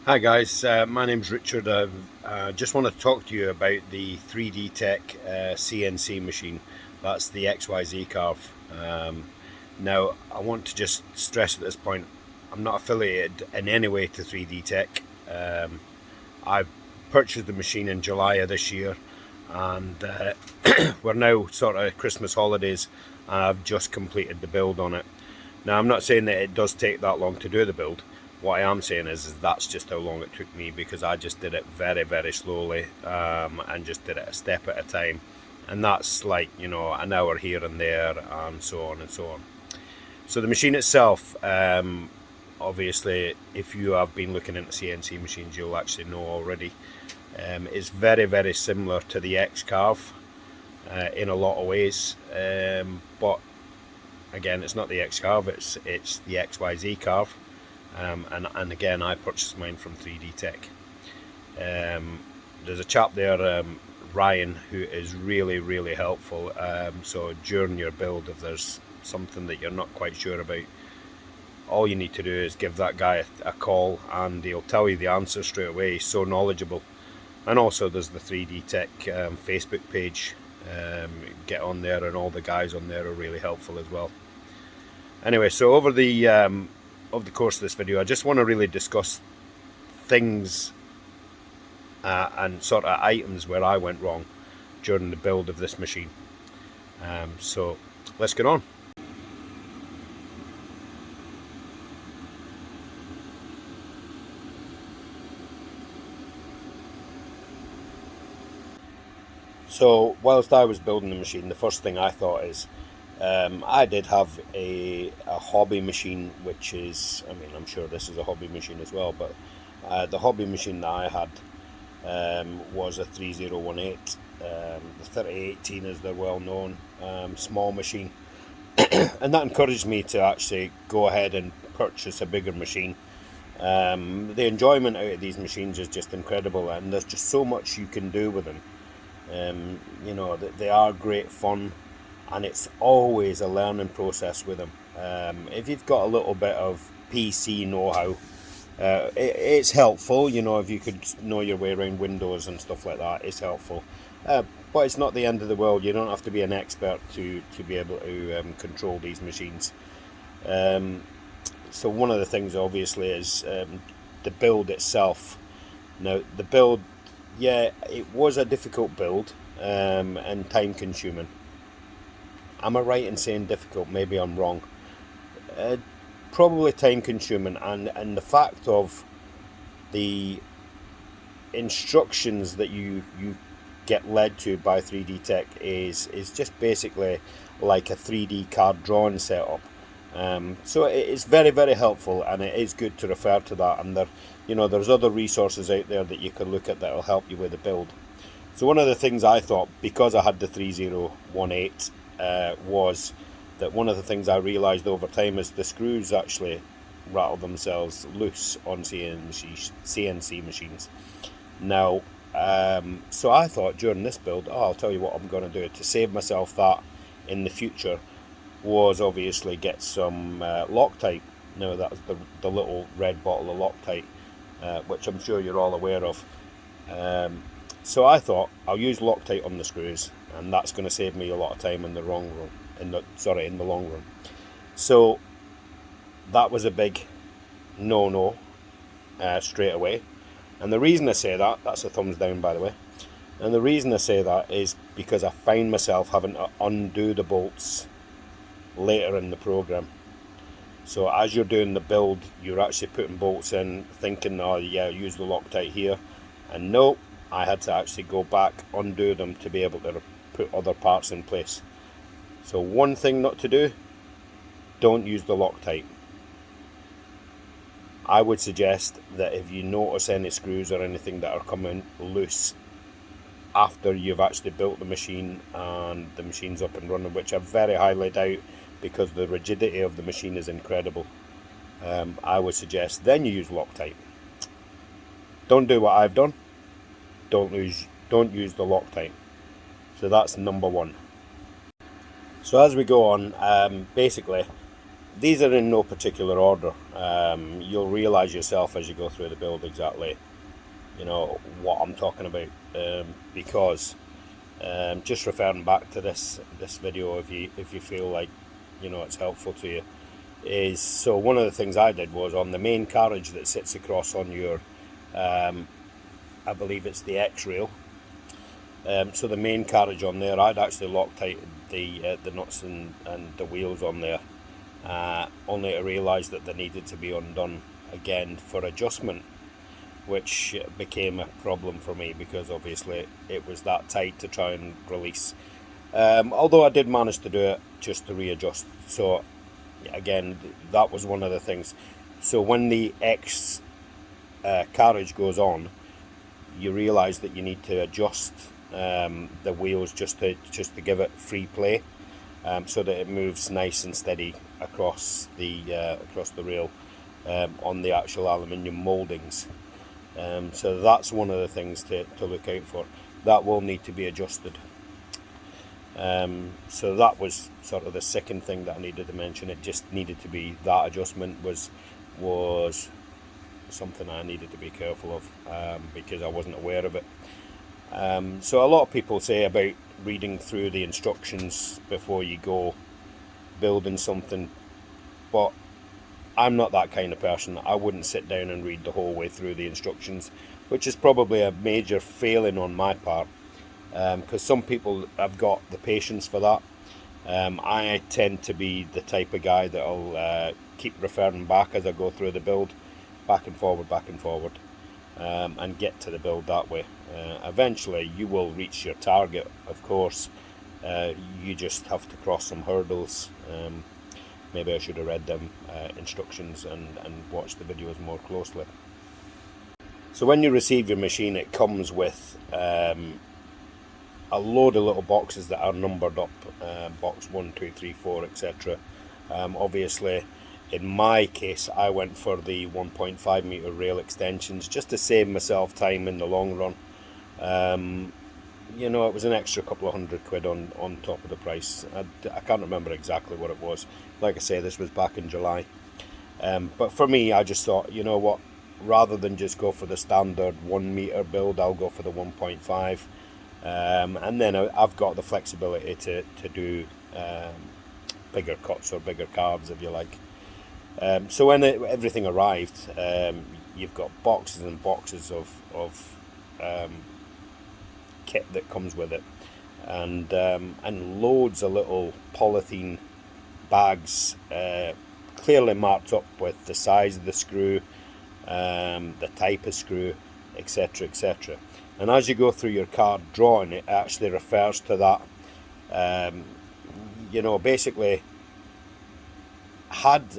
Hi guys, my name's Richard. I just want to talk to you about the 3D Tech CNC machine. That's the XYZ Carve. Now, I want to just stress at this point, I'm not affiliated in any way to 3D Tech. I purchased the machine in July of this year, and we're now sort of Christmas holidays, and I've just completed the build on it. Now, I'm not saying that it does take that long to do the build. What I am saying is that's just how long it took me, because I just did it very, very slowly and just did it a step at a time. And that's like, you know, an hour here and there and so on and so on. So the machine itself, obviously, if you have been looking into CNC machines, you'll actually know already. It's very, very similar to the X Carve in a lot of ways. But again, it's not the X Carve, it's the XYZ Carve. And again, I purchased mine from 3D Tech. There's a chap there, Ryan, who is really, really helpful. So during your build, if there's something that you're not quite sure about, all you need to do is give that guy a call and he'll tell you the answer straight away. He's so knowledgeable. And also there's the 3D Tech Facebook page. Get on there, and all the guys on there are really helpful as well. Anyway, so over the course of this video, I just want to really discuss things and sort of items where I went wrong during the build of this machine. So let's get on. So whilst I was building the machine, the first thing I thought is, I did have a hobby machine, which is, I mean, I'm sure this is a hobby machine as well, but the hobby machine that I had was a 3018, the 3018 is the well-known small machine, and that encouraged me to actually go ahead and purchase a bigger machine. The enjoyment out of these machines is just incredible, and there's just so much you can do with them. You know, they are great fun, and it's always a learning process with them. If you've got a little bit of PC know-how, it's helpful. You know, if you could know your way around Windows and stuff like that, it's helpful. But it's not the end of the world. You don't have to be an expert to be able to control these machines. So one of the things, obviously, is the build itself. Now, the build, yeah, it was a difficult build and time-consuming. Am I right in saying difficult? Maybe I'm wrong. Probably time-consuming, and the fact of the instructions that you get led to by 3D Tech is just basically like a 3D card drawing setup. So it's very, very helpful, and it is good to refer to that. And there's other resources out there that you can look at that will help you with the build. So one of the things I thought, because I had the 3018, was that one of the things I realised over time is the screws actually rattle themselves loose on CNC machines. Now, so I thought during this build, I'll tell you what I'm going to do to save myself that in the future, was obviously get some Loctite. Now, that's the little red bottle of Loctite, which I'm sure you're all aware of. So I thought I'll use Loctite on the screws, and that's going to save me a lot of time in the long run. In the long run. So that was a big no straight away. And the reason I say that, that's a thumbs down, by the way. And the reason I say that is because I find myself having to undo the bolts later in the program. So as you're doing the build, you're actually putting bolts in, thinking, oh yeah, use the Loctite here, and no, I had to actually go back, undo them to be able to put other parts in place. So one thing not to do, don't use the Loctite. I would suggest that if you notice any screws or anything that are coming loose after you've actually built the machine and the machine's up and running, which I very highly doubt, because the rigidity of the machine is incredible, I would suggest then you use Loctite. Don't do what I've done. Don't use the Loctite. So that's number one. So as we go on, basically These are in no particular order. You'll realise yourself as you go through the build exactly, you know, what I'm talking about, because just referring back to this video, if you feel like, you know, it's helpful to you, is, so one of the things I did was on the main carriage that sits across on your, I believe it's the X rail. So the main carriage on there, I'd actually Loctite the nuts and the wheels on there, only to realise that they needed to be undone again for adjustment, which became a problem for me because obviously it was that tight to try and release. Although I did manage to do it just to readjust. So again, that was one of the things. So when the X carriage goes on, you realise that you need to adjust the wheels just to give it free play, so that it moves nice and steady across the rail on the actual aluminium mouldings. So that's one of the things to look out for. That will need to be adjusted. So that was sort of the second thing that I needed to mention. It just needed to be, that adjustment was something I needed to be careful of, because I wasn't aware of it. So a lot of people say about reading through the instructions before you go building something, but I'm not that kind of person. I wouldn't sit down and read the whole way through the instructions, which is probably a major failing on my part, because some people have got the patience for that. I tend to be the type of guy that'll keep referring back as I go through the build, back and forward, and get to the build that way. Eventually you will reach your target, of course. You just have to cross some hurdles. Maybe I should have read them instructions and watched the videos more closely. So when you receive your machine, it comes with a load of little boxes that are numbered up, box 1, 2, 3, 4, etc. Obviously, in my case, I went for the 1.5 meter rail extensions just to save myself time in the long run. You know, it was an extra couple of £100 on top of the price. I can't remember exactly what it was. Like I say, this was back in July. But for me, I just thought, you know what, rather than just go for the standard 1 meter build, I'll go for the 1.5. And then I've got the flexibility to do bigger cuts or bigger carves, if you like. So when everything arrived, you've got boxes and boxes of kit that comes with it, and loads of little polythene bags, clearly marked up with the size of the screw, the type of screw, etc, etc. And as you go through your card drawing, it actually refers to that. You know, basically, had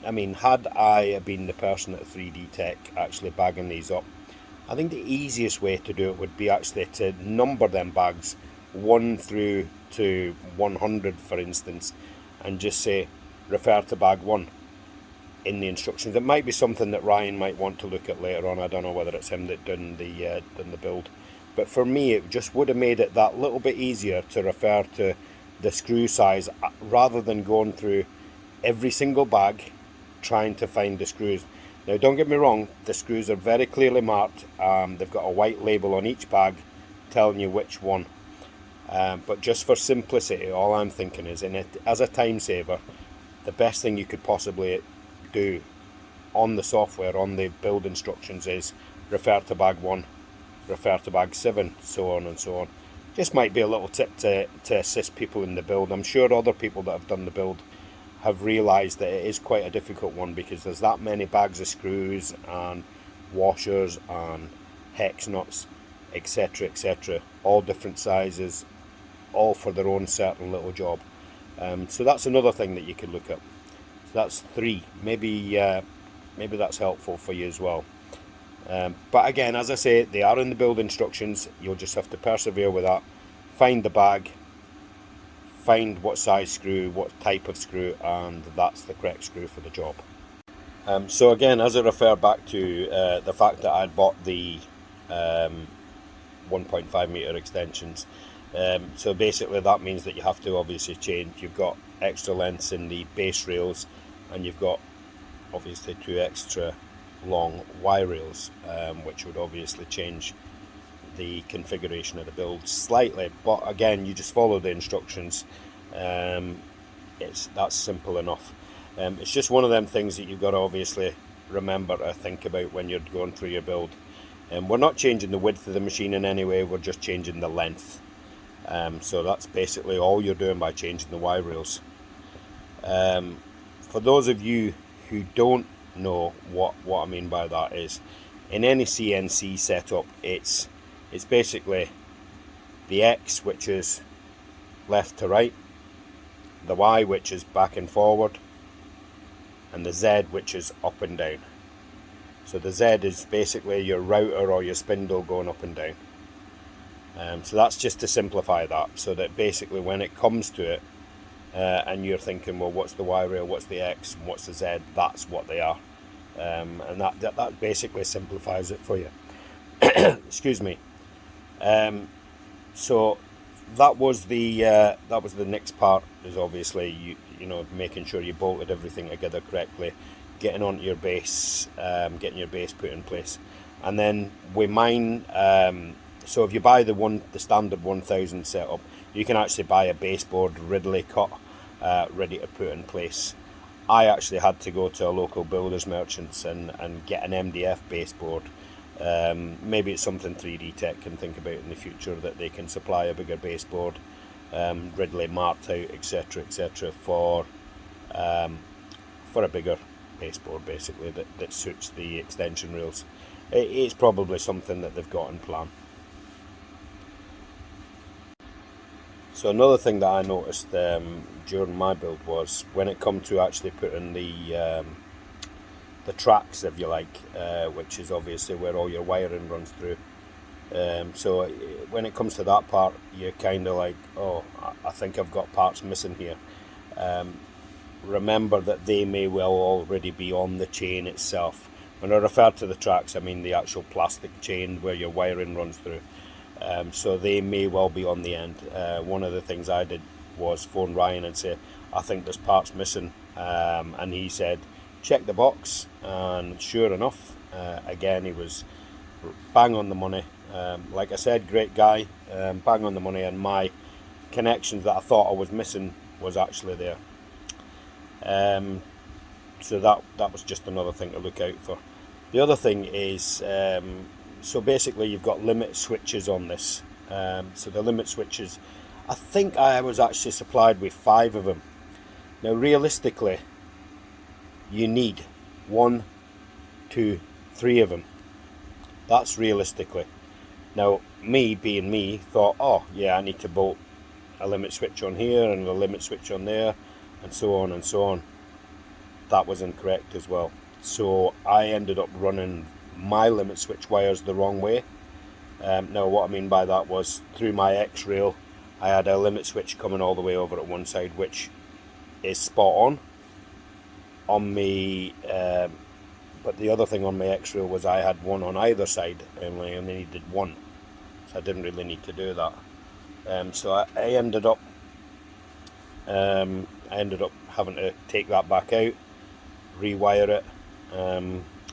I been the person at 3D Tech actually bagging these up, I think the easiest way to do it would be actually to number them bags 1 through to 100, for instance, and just say refer to bag 1 in the instructions. It might be something that Ryan might want to look at later on. I don't know whether it's him that done the build, but for me it just would have made it that little bit easier to refer to the screw size, rather than going through every single bag trying to find the screws. Now don't get me wrong, the screws are very clearly marked. They've got a white label on each bag telling you which one, but just for simplicity, all I'm thinking is, in it as a time saver, the best thing you could possibly do on the software, on the build instructions, is refer to bag 1, refer to bag 7, so on and so on. Just might be a little tip to assist people in the build. I'm sure other people that have done the build have realised that it is quite a difficult one, because there's that many bags of screws and washers and hex nuts, etc, etc, all different sizes, all for their own certain little job. So that's another thing that you could look at. So that's 3. Maybe that's helpful for you as well. But again, as I say, they are in the build instructions. You'll just have to persevere with that. Find the bag, find what size screw, what type of screw, and that's the correct screw for the job. So again, as I refer back to the fact that I'd bought the 1.5 meter extensions, so basically that means that you have to obviously change. You've got extra lengths in the base rails and you've got obviously 2 extra long wire rails, which would obviously change the configuration of the build slightly, but again, you just follow the instructions. That's simple enough. It's just one of them things that you've got to obviously remember to think about when you're going through your build. We're not changing the width of the machine in any way, we're just changing the length. So that's basically all you're doing by changing the wire rails. For those of you who don't know what I mean by that, is in any CNC setup, it's basically the X, which is left to right, the Y, which is back and forward, and the Z, which is up and down. So the Z is basically your router or your spindle going up and down. So that's just to simplify that, so that basically when it comes to it, and you're thinking, well, what's the Y rail, what's the X, and what's the Z, that's what they are. And that basically simplifies it for you. Excuse me. So that was the next part, is obviously you know, making sure you bolted everything together correctly, getting onto your base, getting your base put in place. And then with mine, so if you buy the standard 1000 setup, you can actually buy a baseboard readily cut, ready to put in place. I actually had to go to a local builders merchants and get an MDF baseboard. Maybe it's something 3D Tech can think about in the future, that they can supply a bigger baseboard, readily marked out, etc., etc., for a bigger baseboard, basically, that suits the extension rails. It's probably something that they've got in plan. So another thing that I noticed during my build was when it come to actually putting the tracks, if you like, which is obviously where all your wiring runs through. So when it comes to that part, you're kind of like, oh, I think I've got parts missing here. Remember that they may well already be on the chain itself. When I refer to the tracks, I mean the actual plastic chain where your wiring runs through. So they may well be on the end. One of the things I did was phone Ryan and say, I think there's parts missing, and he said, check the box, and sure enough, again, he was bang on the money. Like I said, great guy, bang on the money, and my connections that I thought I was missing was actually there. So that was just another thing to look out for. The other thing is, so basically you've got limit switches on this. So the limit switches, I think I was actually supplied with 5 of them. Now realistically, you need 1, 2, 3 of them. That's realistically. Now me being me thought, oh yeah, I need to bolt a limit switch on here and a limit switch on there, and so on and so on. That was incorrect as well. So I ended up running my limit switch wires the wrong way. Now what I mean by that was, through my X rail I had a limit switch coming all the way over at one side, which is spot on me, but the other thing on my X rail was I had one on either side, and I only needed one, so I didn't really need to do that. So I ended up having to take that back out, rewire it.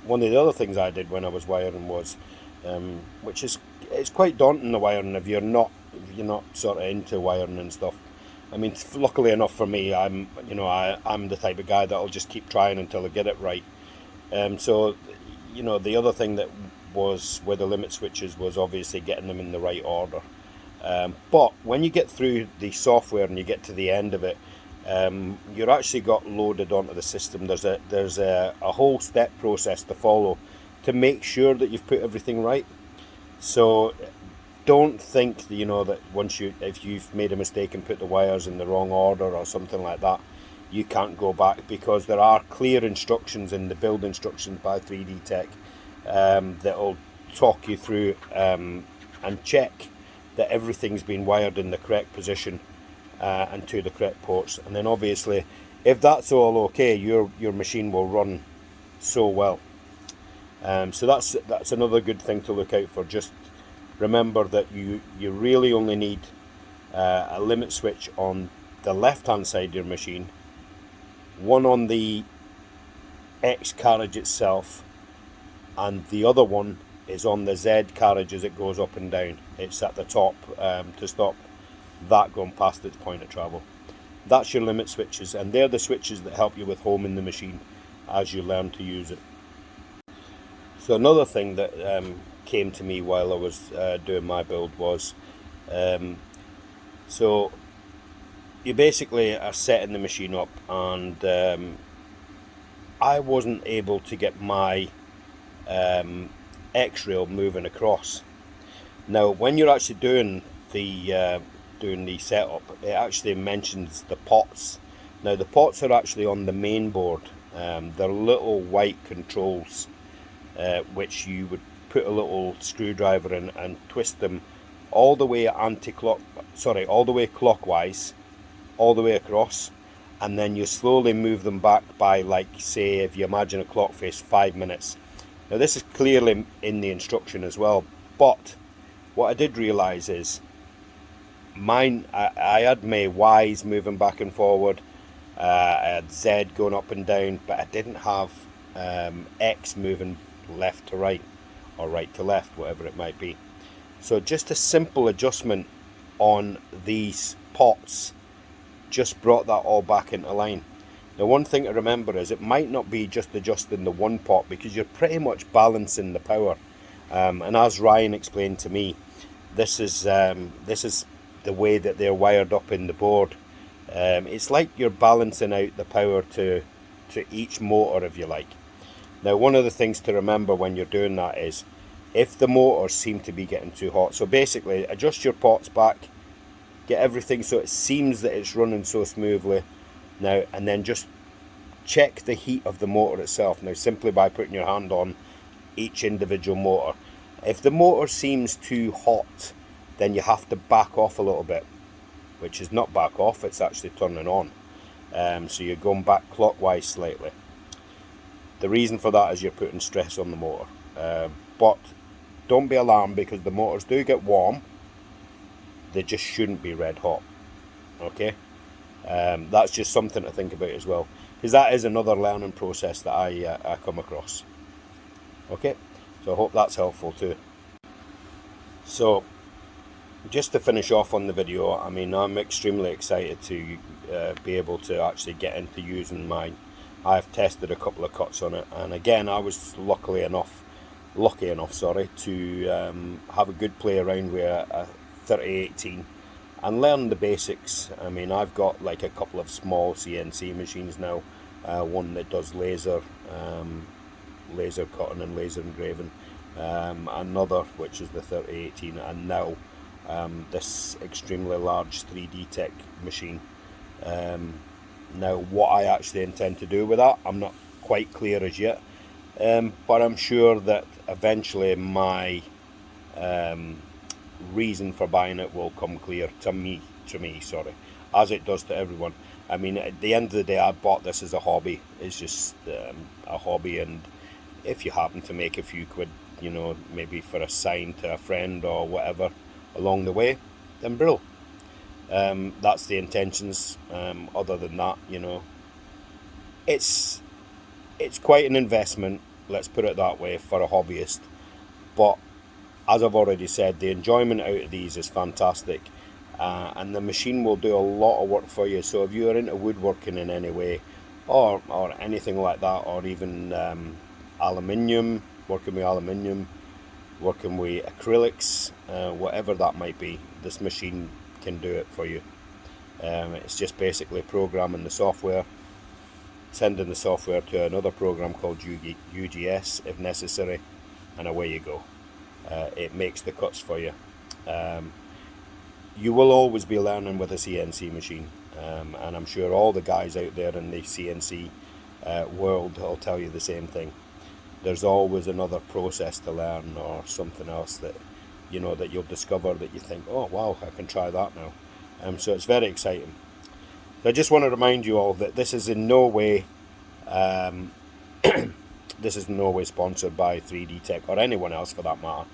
One of the other things I did when I was wiring was, which is, it's quite daunting, the wiring, if you're not sort of into wiring and stuff. I mean, luckily enough for me, I'm the type of guy that'll just keep trying until I get it right. So the other thing that was with the limit switches was obviously getting them in the right order. But when you get through the software and you get to the end of it, you're actually got loaded onto the system. There's a whole step process to follow to make sure that you've put everything right. So don't think that, that if you've made a mistake and put the wires in the wrong order or something like that, you can't go back, because there are clear instructions in the build instructions by 3D Tech that'll talk you through and check that everything's been wired in the correct position and to the correct ports. And then obviously, if that's all okay, your machine will run so well. So that's another good thing to look out for. Just remember that you really only need a limit switch on the left hand side of your machine, one on the X carriage itself, and the other one is on the Z carriage as it goes up and down. It's at the top to stop that going past its point of travel. That's your limit switches, and they're the switches that help you with homing the machine as you learn to use it. So another thing that came to me while I was doing my build was, so you basically are setting the machine up, and I wasn't able to get my X-rail moving across. Now when you're actually doing the setup, it actually mentions the pots. Now the pots are actually on the main board. They're little white controls which you would put a little screwdriver in and twist them all the way all the way clockwise, all the way across, and then you slowly move them back by, like, say, if you imagine a clock face, 5 minutes. Now this is clearly in the instruction as well, but what I did realise is mine, I had my Y's moving back and forward, I had Z going up and down, but I didn't have X moving left to right or right to left, whatever it might be. So just a simple adjustment on these pots just brought that all back into line. Now one thing to remember is it might not be just adjusting the one pot, because you're pretty much balancing the power, and as Ryan explained to me, this is the way that they're wired up in the board. It's like you're balancing out the power to each motor, if you like. Now one of the things to remember when you're doing that is if the motors seem to be getting too hot, so basically adjust your pots back, get everything so it seems that it's running so smoothly now, and then just check the heat of the motor itself now, simply by putting your hand on each individual motor. If the motor seems too hot, then you have to back off a little bit, which is not back off, it's actually turning on. So you're going back clockwise slightly. The reason for that is you're putting stress on the motor, but don't be alarmed, because the motors do get warm, they just shouldn't be red hot. Okay, that's just something to think about as well, because that is another learning process that I come across. Okay, so I hope that's helpful too. So just to finish off on the video, I mean, I'm extremely excited to be able to actually get into using mine. I've tested a couple of cuts on it, and again, I was lucky enough to have a good play around with a 3018 and learn the basics. I mean, I've got like a couple of small CNC machines now, one that does laser cutting and laser engraving, another which is the 3018, and now this extremely large 3D Tech machine. Now what I actually intend to do with that, I'm not quite clear as yet, but I'm sure that eventually my reason for buying it will come clear to me, as it does to everyone. I mean, at the end of the day, I bought this as a hobby. It's just a hobby, and if you happen to make a few quid, you know, maybe for a sign to a friend or whatever along the way, then brilliant. That's the intentions. Other than that, you know, it's quite an investment, let's put it that way, for a hobbyist, but as I've already said, the enjoyment out of these is fantastic, and the machine will do a lot of work for you. So if you're into woodworking in any way, or anything like that, or even aluminium, working with aluminium, working with acrylics, whatever that might be, this machine can do it for you. It's just basically programming the software, sending the software to another program called UGS if necessary, and away you go. It makes the cuts for you. You will always be learning with a CNC machine, and I'm sure all the guys out there in the CNC world will tell you the same thing. There's always another process to learn, or something else that, you know, that you'll discover that you think, oh wow, I can try that now. So it's very exciting. So I just want to remind you all that this is in no way this is in no way sponsored by 3D Tech or anyone else for that matter.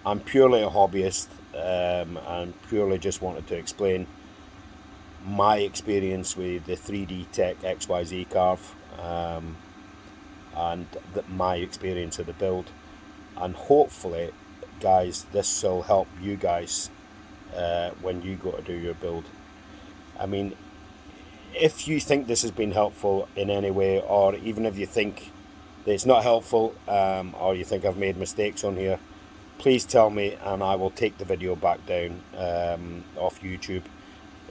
I'm purely a hobbyist, and purely just wanted to explain my experience with the 3D Tech XYZ Carve, and my experience of the build, and hopefully, guys, this will help you guys when you go to do your build. I mean, if you think this has been helpful in any way, or even if you think that it's not helpful, or you think I've made mistakes on here, please tell me and I will take the video back down off YouTube.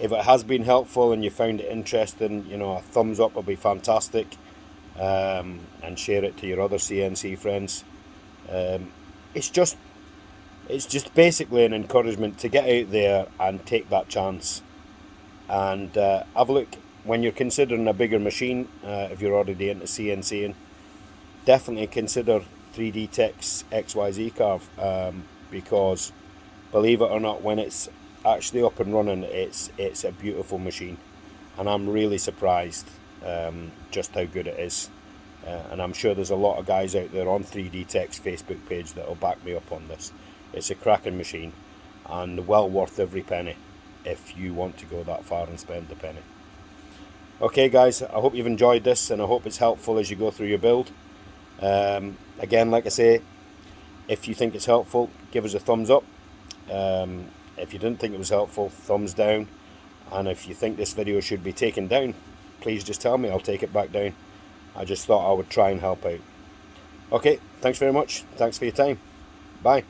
If it has been helpful and you found it interesting, you know, a thumbs up will be fantastic, and share it to your other CNC friends. It's just basically an encouragement to get out there and take that chance and have a look. When you're considering a bigger machine, if you're already into CNCing, definitely consider 3D Tech's XYZ Carve, because believe it or not, when it's actually up and running, it's a beautiful machine, and I'm really surprised just how good it is. And I'm sure there's a lot of guys out there on 3D Tech's Facebook page that will back me up on this. It's a cracking machine and well worth every penny if you want to go that far and spend the penny. Okay guys, I hope you've enjoyed this and I hope it's helpful as you go through your build. Again, like I say, if you think it's helpful, give us a thumbs up. If you didn't think it was helpful, thumbs down. And if you think this video should be taken down, please just tell me, I'll take it back down. I just thought I would try and help out. Okay, thanks very much. Thanks for your time. Bye.